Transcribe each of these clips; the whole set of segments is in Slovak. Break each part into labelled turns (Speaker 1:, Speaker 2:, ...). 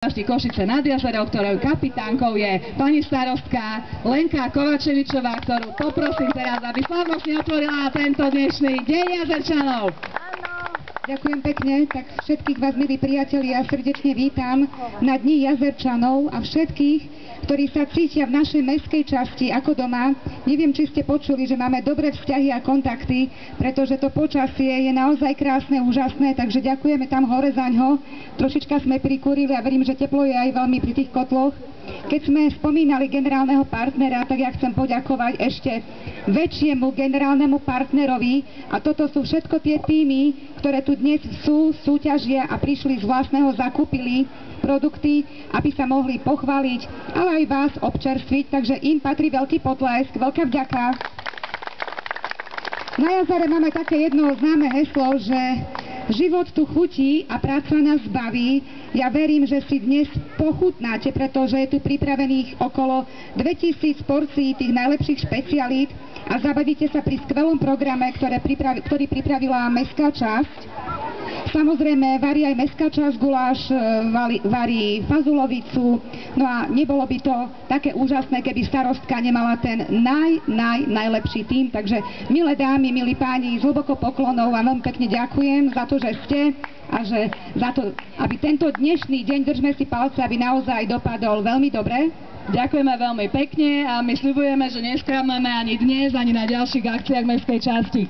Speaker 1: Košice nad Jazerou, ktorou kapitánkou je pani starostka Lenka Kovačevičová, ktorú poprosím teraz, aby slávnostne otvorila tento dnešný deň Jazerčanov.
Speaker 2: Ďakujem pekne, tak všetkých vás, milí priatelia, srdečne vítam na Dni Jazerčanov a všetkých, ktorí sa cítia v našej mestskej časti ako doma. Neviem, či ste počuli, že máme dobré vzťahy a kontakty, pretože to počasie je naozaj krásne, úžasné, takže ďakujeme tam hore zaňho. Trošička sme prikúrili a verím, že teplo je aj veľmi pri tých kotloch. Keď sme spomínali generálneho partnera, tak ja chcem poďakovať ešte väčšiemu generálnemu partnerovi a toto sú všetko tie týmy, ktoré tu dnes sú, súťažia a prišli z vlastného, zakúpili produkty, aby sa mohli pochváliť, ale aj vás občerstviť, takže im patrí veľký potlesk, veľká vďaka. Na Jazere máme také jedno známe heslo, že život tu chutí a práca nás baví. Ja verím, že si dnes pochutnáte, pretože je tu pripravených okolo 2000 porcií tých najlepších špecialít a zabavíte sa pri skvelom programe, ktorý pripravila mestská časť. Samozrejme, varí aj mestská časť guláš, varí fazulovicu, no a nebolo by to také úžasné, keby starostka nemala ten najlepší tím. Takže, milé dámy, milí páni, z hlboko poklonov vám veľmi pekne ďakujem za to, že ste a že za to, aby tento dnešný deň, držme si palce, aby naozaj dopadol veľmi dobre.
Speaker 1: Ďakujeme veľmi pekne a my sľubujeme, že nesklameme ani dnes, ani na ďalších akciách mestskej časti.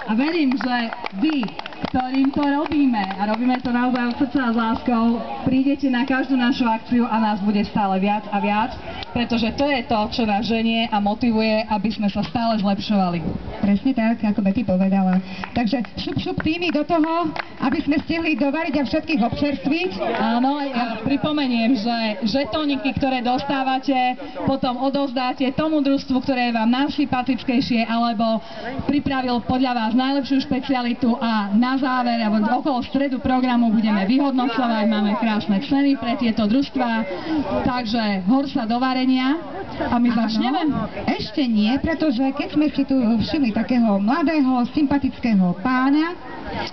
Speaker 1: A verím, že vy, ktorým to robíme, a robíme to naozaj od srdca a s láskou, prídete na každú našu akciu a nás bude stále viac a viac, pretože to je to, čo nás ženie a motivuje, aby sme sa stále zlepšovali.
Speaker 2: Presne tak, ako Betty povedala. Takže šup týmy do toho, aby sme stihli dovariť a všetkých občerstviť.
Speaker 1: Áno, ja pripomeniem, že žetóniky, ktoré dostávate, potom odovzdáte tomu družstvu, ktoré je vám najsympatickejšie, alebo pripravil podľa vás najlepšiu špecialitu a na záver, alebo okolo stredu programu budeme vyhodnocovať, máme krásne ceny pre tieto družstvá, takže hor sa do varenia a my začneme.
Speaker 2: Ešte nie, pretože keď sme si tu všimli takého mladého, sympatického pána,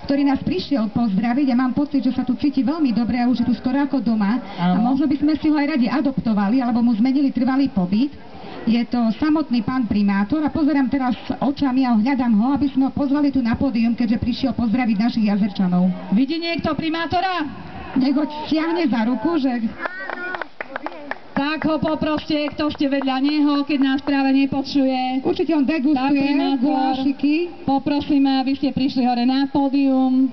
Speaker 2: ktorý nás prišiel pozdraviť a mám pocit, že sa tu cíti veľmi dobre a už je tu skoro ako doma a možno by sme si ho aj radi adoptovali, alebo mu zmenili trvalý pobyt. Je to samotný pán primátor a pozerám teraz očami a hľadám ho, aby sme ho pozvali tu na pódium, keďže prišiel pozdraviť našich Jazerčanov.
Speaker 1: Vidí niekto primátora?
Speaker 2: Nech ho stiahne za ruku, že...
Speaker 1: Tak ho poproste, kto ste vedľa neho, keď nás práve nepočuje.
Speaker 2: Určite on degustuje gulášiky.
Speaker 1: Poprosíme, aby ste prišli hore na pódium.